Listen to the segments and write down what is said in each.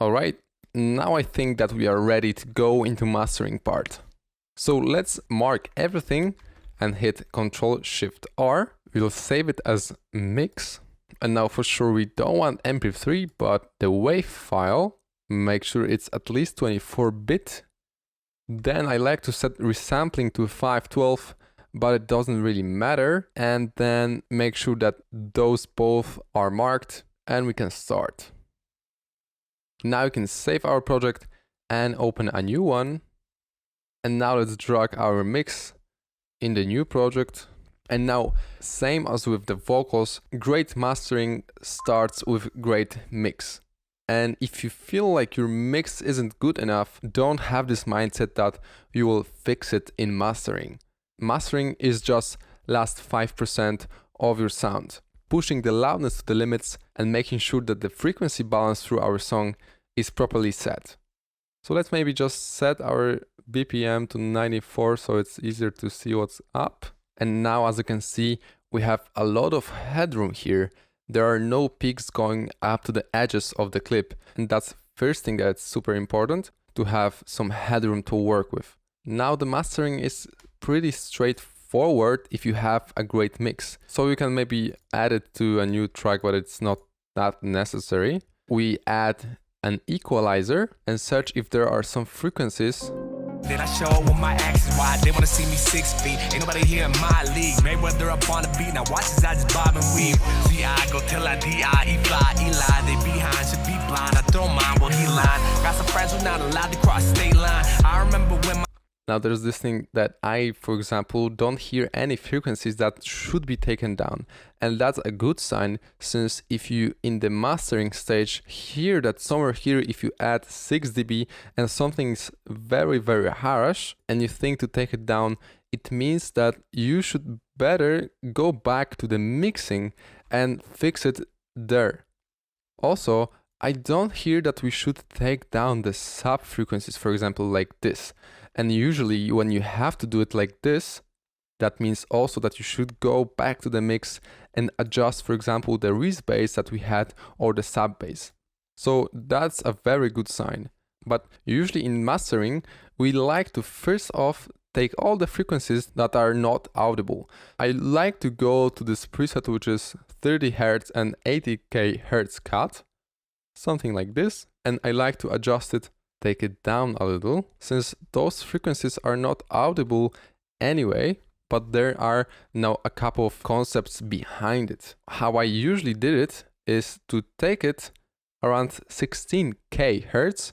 Alright, now I think that we are ready to go into mastering part. So let's mark everything and hit Ctrl-Shift-R. We'll save it as mix. And now for sure we don't want MP3, but the WAV file, make sure it's at least 24-bit. Then I like to set resampling to 512, but it doesn't really matter. And then make sure that those both are marked and we can start. Now we can save our project and open a new one. And now let's drag our mix in the new project. And now, same as with the vocals, great mastering starts with great mix. And if you feel like your mix isn't good enough, don't have this mindset that you will fix it in mastering. Mastering is just last 5% of your sound, pushing the loudness to the limits and making sure that the frequency balance through our song is properly set. So let's maybe just set our BPM to 94 so it's easier to see what's up. And now, as you can see, we have a lot of headroom here. There are no peaks going up to the edges of the clip. And that's first thing that's super important, to have some headroom to work with. Now the mastering is pretty straightforward if you have a great mix. So you can maybe add it to a new track, but it's not that necessary. We add an equalizer and search if there are some frequencies. Then I show up with my actions wide. They wanna see me 6 feet. Ain't nobody here in my league. Mayweather up on the beat. Now watch as I just bob and weave. See, I go till I D.I. E fly, Eli. They behind should be blind. I don't mind what he line. Got some friends who not allowed to cross state line. I remember when my Now there's this thing that I, for example, don't hear any frequencies that should be taken down. And that's a good sign, since if you in the mastering stage hear that somewhere here, if you add 6 dB and something's very, very harsh and you think to take it down, it means that you should better go back to the mixing and fix it there. Also, I don't hear that we should take down the sub frequencies, for example, like this. And usually when you have to do it like this, that means also that you should go back to the mix and adjust, for example, the res bass that we had or the sub bass. So that's a very good sign. But usually in mastering, we like to first off take all the frequencies that are not audible. I like to go to this preset, which is 30 Hz and 80 kHz cut, something like this. And I like to adjust it, take it down a little, since those frequencies are not audible anyway, but there are now a couple of concepts behind it. How I usually did it is to take it around 16 kHz.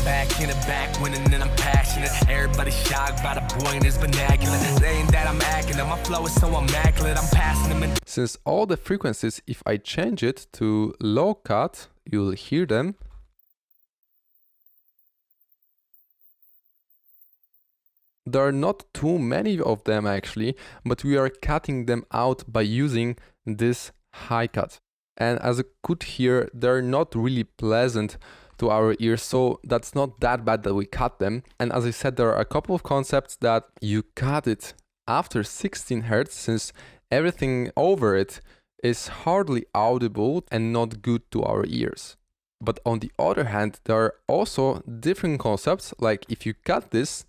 back in the back winning and I'm passionate. Everybody shocked by the boy in his vernacular. Saying that I'm acting up, my flow is so immaculate. I'm passing them in. Since all the frequencies, if I change it to low cut, you'll hear them. There are not too many of them actually, but we are cutting them out by using this high cut. And as you could hear, they're not really pleasant to our ears, so that's not that bad that we cut them. And as I said, there are a couple of concepts that you cut it after 16 Hz, since everything over it is hardly audible and not good to our ears. But on the other hand, there are also different concepts, like if you cut this,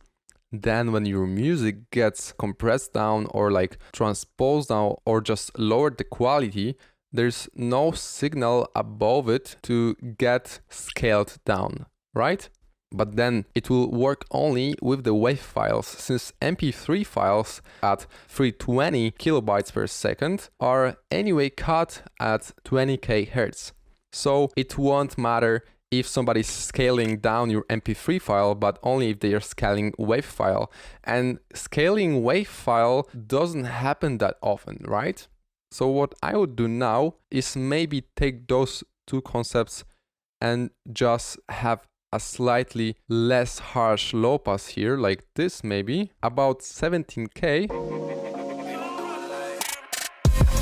then when your music gets compressed down or like transposed down or just lowered the quality, there's no signal above it to get scaled down, right? But then it will work only with the WAV files, since MP3 files at 320 kilobytes per second are anyway cut at 20 kHz. So it won't matter if somebody's scaling down your MP3 file, but only if they are scaling WAV file. And scaling WAV file doesn't happen that often, right? So what I would do now is maybe take those two concepts and just have a slightly less harsh low pass here, like this maybe, about 17K.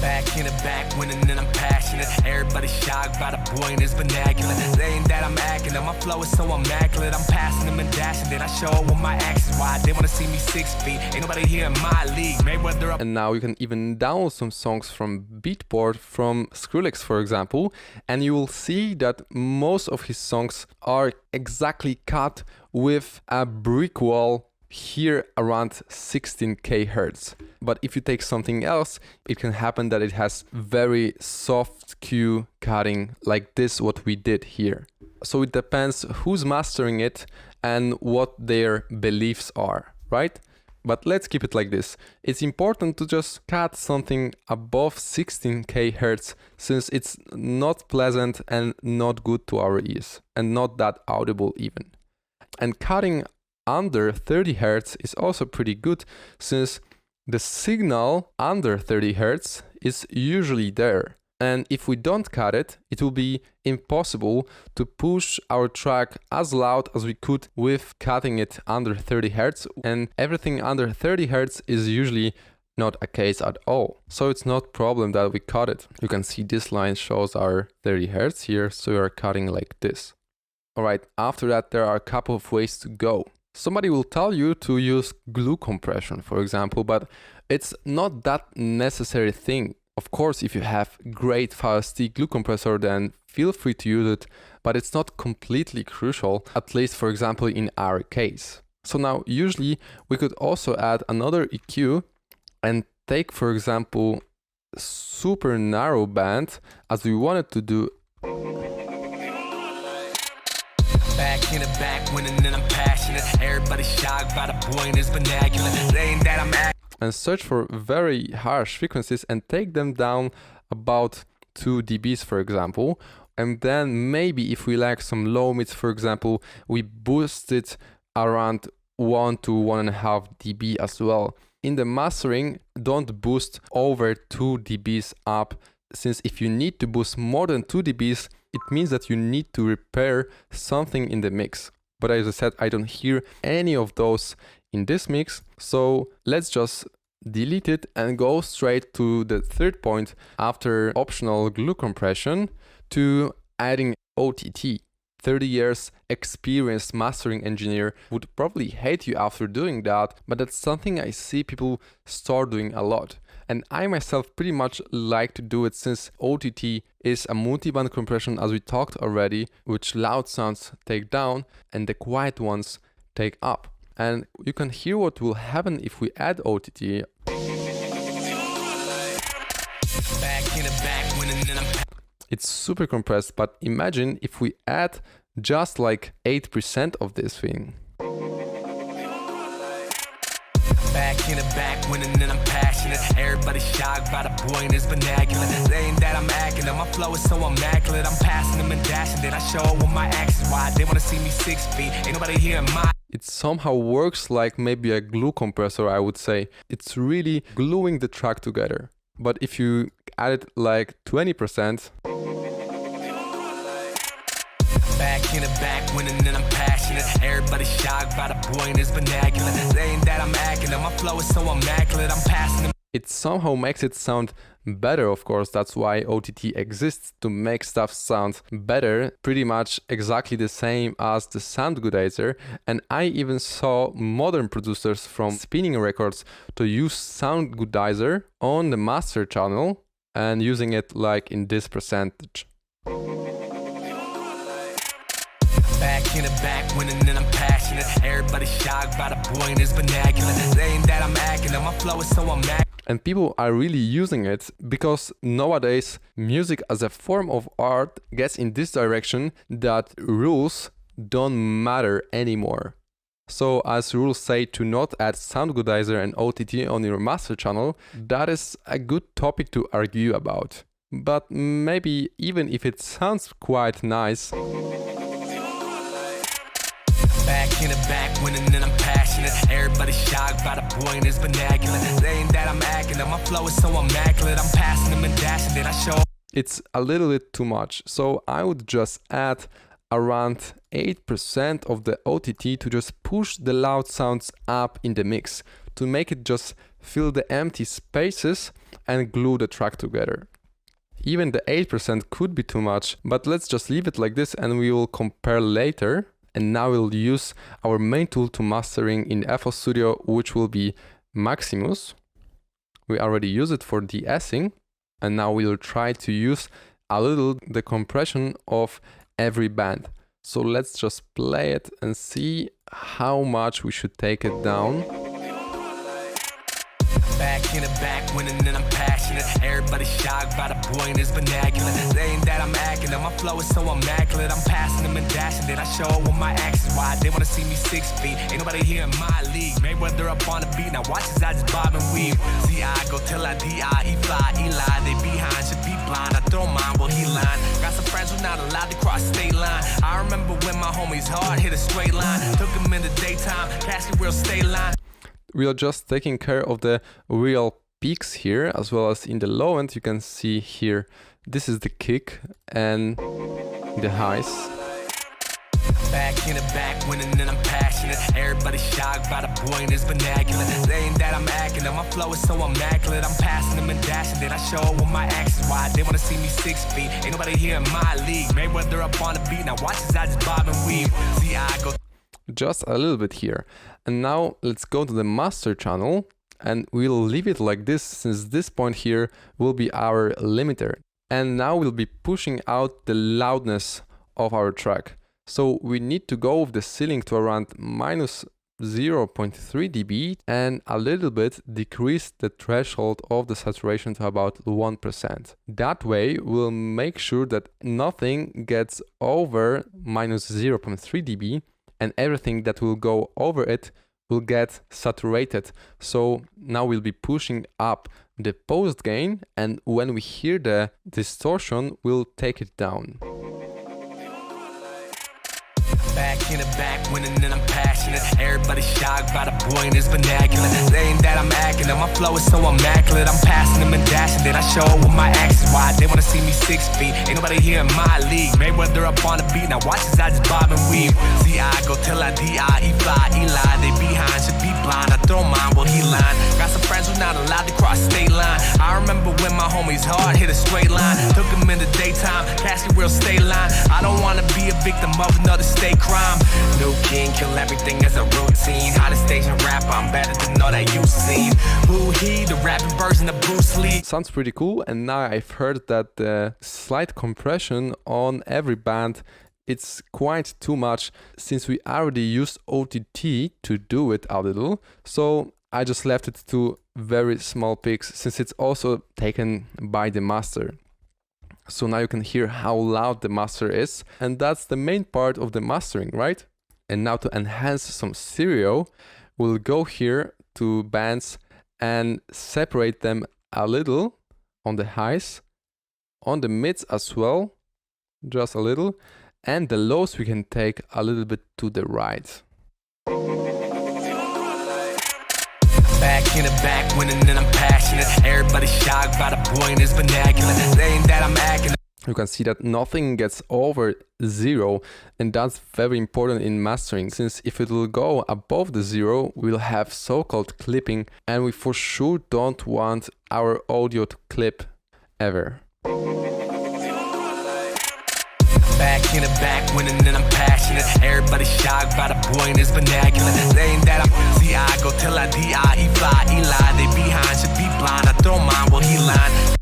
Back in the back winning and I'm passionate. Everybody shocked by the boy in his vernacular. Saying that I'm acting up, and my flow is so immaculate. I'm passing them and dashing, then I show up with my actions. Why they wanna see me 6 feet? Ain't nobody here in my league. Mayweather up. And now you can even download some songs from Beatport, from Skrillex for example, and you will see that most of his songs are exactly cut with a brick wall here around 16 kHz. But if you take something else, it can happen that it has very soft Q cutting like this, what we did here. So it depends who's mastering it and what their beliefs are, right? But let's keep it like this. It's important to just cut something above 16 kHz since it's not pleasant and not good to our ears and not that audible even. And cutting under 30 Hz is also pretty good since the signal under 30 Hz is usually there. And if we don't cut it, it will be impossible to push our track as loud as we could with cutting it under 30 Hz. And everything under 30 Hz is usually not a case at all. So it's not a problem that we cut it. You can see this line shows our 30 Hz here, so we are cutting like this. Alright, after that there are a couple of ways to go. Somebody will tell you to use glue compression, for example, but it's not that necessary thing. Of course, if you have great VST glue compressor, then feel free to use it, but it's not completely crucial, at least for example in our case. So now usually we could also add another EQ and take for example super narrow band as we wanted to do. Back in the back, winning and I'm passionate. Everybody's shocked by the boy in his vernacular. Saying that I'm and search for very harsh frequencies and take them down about 2 dBs for example. And then maybe if we like some low mids for example, we boost it around 1 to 1.5 dB as well. In the mastering, don't boost over 2 dBs up, since if you need to boost more than 2 dBs, it means that you need to repair something in the mix. But as I said, I don't hear any of those in this mix, so let's just delete it and go straight to the third point after optional glue compression to adding OTT. 30 years experienced mastering engineer would probably hate you after doing that, but that's something I see people start doing a lot. And I myself pretty much like to do it since OTT is a multiband compression, as we talked already, which loud sounds take down and the quiet ones take up. And you can hear what will happen if we add OTT. It's super compressed, but imagine if we add just like 8% of this thing. Back in the back, winning and I'm passionate. Everybody's shocked by the boy in his vernacular. Saying that I'm acting, and my flow is so immaculate. I'm passing them and dashing, then I show up with my actions. Why they wanna see me 6 feet? Ain't nobody here in my. It somehow works like maybe a glue compressor, I would say. It's really gluing the track together. But if you add it like 20%. Back in the back, winning and I'm passionate. Everybody's shocked by the boy in his vernacular. Saying that I'm acting, and my flow is so immaculate. I'm passing them. It somehow makes it sound better, of course. That's why OTT exists, to make stuff sound better, pretty much exactly the same as the Soundgoodizer. And I even saw modern producers from Spinning Records to use Soundgoodizer on the master channel and using it like in this percentage. Back in the back, winning and I'm passionate. Everybody's shocked by the boy in his vernacular. Saying that I'm acting, and my flow is so immaculate. And people are really using it because nowadays music as a form of art gets in this direction that rules don't matter anymore. So as rules say to not add Soundgoodizer and OTT on your master channel, that is a good topic to argue about. But maybe even if it sounds quite nice. Back in the back, winning and I'm passionate. Everybody's shocked by the boy in his vernacular. Saying that I'm acting, and my flow is so immaculate. I'm passing them and dashing, then I show. It's a little bit too much, so I would just add around 8% of the OTT to just push the loud sounds up in the mix, to make it just fill the empty spaces and glue the track together. Even the 8% could be too much, but let's just leave it like this and we will compare later. And now we'll use our main tool to mastering in FL Studio, which will be Maximus. We already use it for de-essing, and now we'll try to use a little the compression of every band. So let's just play it and see how much we should take it down. Back in the back, winning and I'm passionate. Everybody shocked by the boy in his vernacular. They ain't that I'm acting, my flow is so immaculate. I'm passing them and dashing it. I show up with my actions. Why they wanna see me 6 feet? Ain't nobody here in my league. Mayweather up on the beat. Now watch as I just bob and weave. See, I go till I D.I.E. fly. Eli, they behind should be blind. I throw mine, well he line. Got some friends who not allowed to cross state line. I remember when my homies hard hit a straight line. Took them in the daytime, casket real state line. We are just taking care of the real peaks here, as well as in the low end. You can see here, this is the kick and the highs. Back in the back, winning and I'm passionate. Everybody shocked by the boy in his vernacular. They ain't that I'm acting, my flow is so immaculate. I'm passing them and dashing it. I show up with my actions. Why they wanna see me 6 feet? Ain't nobody here in my league. Mayweather up on the beat. Now watch as I just bob and weave. See, I go. Just a little bit here. And now let's go to the master channel and we'll leave it like this, since this point here will be our limiter. And now we'll be pushing out the loudness of our track. So we need to go with the ceiling to around minus 0.3 dB and a little bit decrease the threshold of the saturation to about 1%. That way we'll make sure that nothing gets over minus 0.3 dB and everything that will go over it will get saturated. So now we'll be pushing up the post gain, and when we hear the distortion, we'll take it down. Back in the back, winning and I'm passionate. Everybody shocked by the boy in his vernacular. They ain't that I'm acting, my flow is so immaculate. I'm passing them and dashing it. I show up with my actions. Why they wanna see me 6 feet? Ain't nobody here in my league. Mayweather up on the beat. Now watch as I just bob and weave. See, I go till I D.I.E. fly. Eli, they behind should be blind. I throw mine, well he line. Got some friends who not allowed to cross state line. I remember when my homies hard hit a straight line. Took them in the daytime, casket real state line. I don't wanna be a victim of another state crime. New king, kill everything as a routine. Hottest stage in rap, I'm better than all that you've seen. Who he, the rapping version of Bruce Lee. Sounds pretty cool, and now I've heard that the slight compression on every band, it's quite too much, since we already used OTT to do it a little. So I just left it to very small peaks, since it's also taken by the master. So now you can hear how loud the master is, and that's the main part of the mastering, right? And now to enhance some stereo, we'll go here to bands and separate them a little on the highs, on the mids as well, just a little, and the lows we can take a little bit to the right. Back in the back, winning and I'm passionate. Everybody shocked by the boy in his vernacular. They ain't that I'm acting. You can see that nothing gets over 0, and that's very important in mastering, since if it will go above the 0, we'll have so-called clipping, and we for sure don't want our audio to clip ever. Back in the back, winning and I'm passionate. Everybody shocked by the boy in his vernacular. They ain't that I'm. See, I go till I D.I.E. fly. Eli, they behind should be blind. I throw mine, well he line.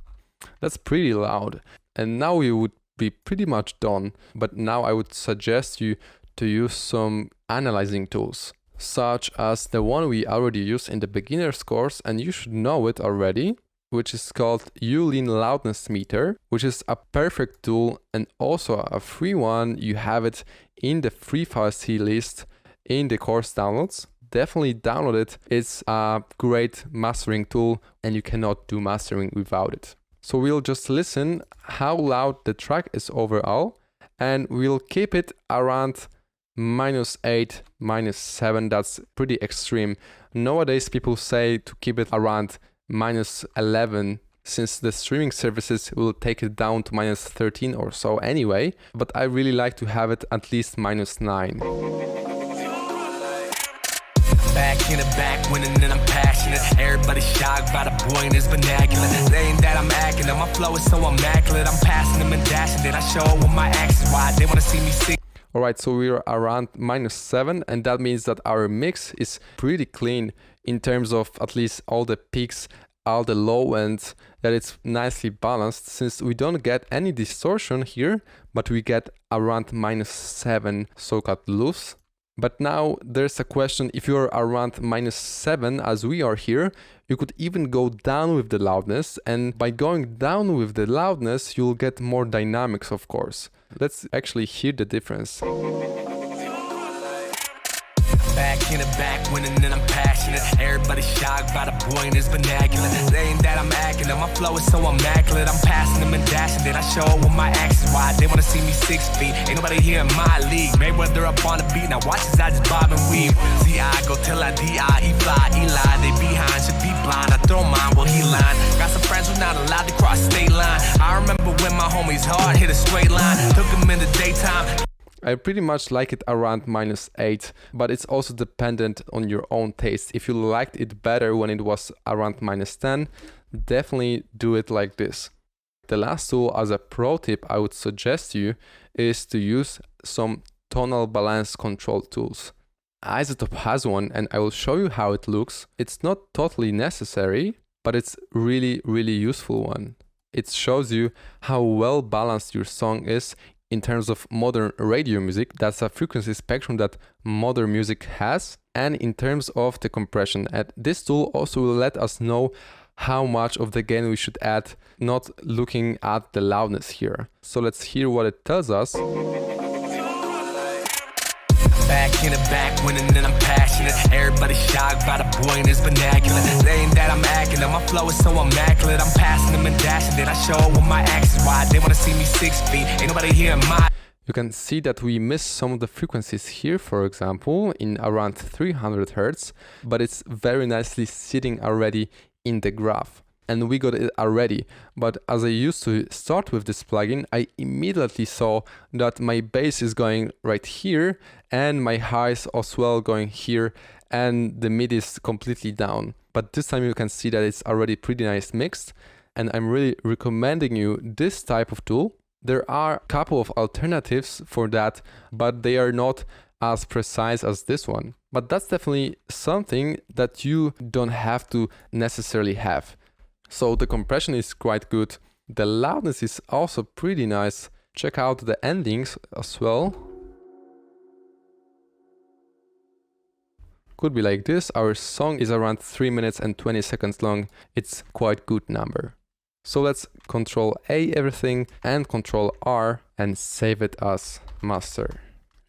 That's pretty loud. And now we would be pretty much done. But now I would suggest you to use some analyzing tools, such as the one we already used in the beginner's course, and you should know it already, which is called Ulean Loudness Meter, which is a perfect tool and also a free one. You have it in the FreeVLC list in the course downloads. Definitely download it. It's a great mastering tool and you cannot do mastering without it. So we'll just listen how loud the track is overall, and we'll keep it around -8, -7. That's pretty extreme. Nowadays people say to keep it around -11, since the streaming services will take it down to -13 or so anyway, but I really like to have it at least -9. Back in the back, winning and I'm passionate. Everybody shocked by the boy in his vernacular. They ain't that I'm acting, my flow is so immaculate. I'm passing them and dashing it. I show up with my actions. Why they wanna see me sick. Alright, so we're around -7, and that means that our mix is pretty clean in terms of at least all the peaks, all the low ends, that it's nicely balanced, since we don't get any distortion here, but we get around -7 so-called loops. But now there's a question: if you're around -7 as we are here, you could even go down with the loudness, and by going down with the loudness you'll get more dynamics, of course. Let's actually hear the difference. Back in the back, winning and I'm passionate. Everybody shocked by the boy in his vernacular. They ain't that I'm acting, my flow is so immaculate. I'm passing them and dashing it. I show up with my actions. Why they wanna see me 6 feet? Ain't nobody here in my league. Mayweather up on the beat. Now watch as I just bob and weave. See, I go till I D.I.E. fly. Eli, they behind should be blind. I throw mine while he line. Got some friends who not allowed to cross state line. I remember when my homies hard hit a straight line. Took them in the daytime. I pretty much like it around -8, but it's also dependent on your own taste. If you liked it better when it was around -10, definitely do it like this. The last tool, as a pro tip, I would suggest you is to use some tonal balance control tools. iZotope has one, and I will show you how it looks. It's not totally necessary, but it's really useful one. It shows you how well balanced your song is in terms of modern radio music. That's a frequency spectrum that modern music has, and in terms of the compression. And this tool also will let us know how much of the gain we should add, not looking at the loudness here. So let's hear what it tells us. Back in the back, winning and I'm passionate. Everybody shocked by the boy in his vernacular. They ain't that I'm acting, my flow is so immaculate. I'm passing them and dashing it. I show up with my actions. Why they wanna see me 6 feet? Ain't nobody here in my. You can see that we miss some of the frequencies here, for example, in around 300 Hz, but it's very nicely sitting already in the graph. And we got it already, but as I used to start with this plugin, I immediately saw that my bass is going right here, and my highs as well going here, and the mid is completely down. But this time you can see that it's already pretty nice mixed, and I'm really recommending you this type of tool. There are a couple of alternatives for that, but they are not as precise as this one. But that's definitely something that you don't have to necessarily have. So the compression is quite good. The loudness is also pretty nice. Check out the endings as well. Could be like this. Our song is around 3 minutes and 20 seconds long. It's quite good number. So let's Control A everything and Control R and save it as master.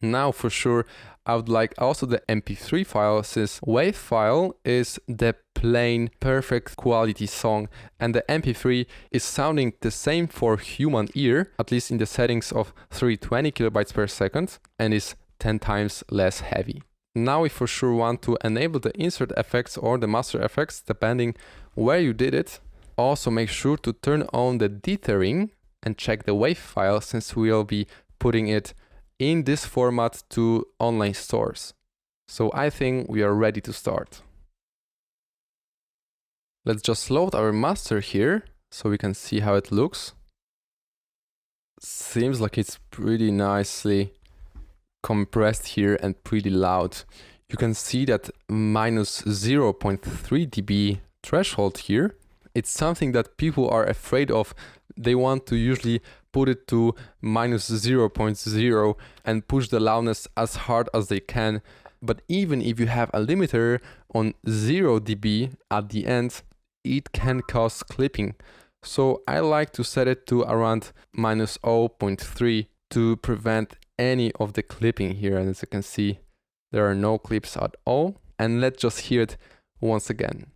Now for sure I would like also the MP3 file, since WAV file is the plain perfect quality song, and the MP3 is sounding the same for human ear, at least in the settings of 320 kilobytes per second, and is 10 times less heavy. Now we for sure want to enable the insert effects or the master effects depending where you did it. Also make sure to turn on the dithering and check the WAV file, since we'll be putting it in this format to online stores. So I think we are ready to start. Let's just load our master here so we can see how it looks. Seems like it's pretty nicely compressed here and pretty loud. You can see that -0.3 dB threshold here. It's something that people are afraid of. They want to usually put it to -0.0 and push the loudness as hard as they can. But even if you have a limiter on 0 dB at the end, it can cause clipping. So I like to set it to around -0.3 to prevent any of the clipping here. And as you can see, there are no clips at all. And let's just hear it once again.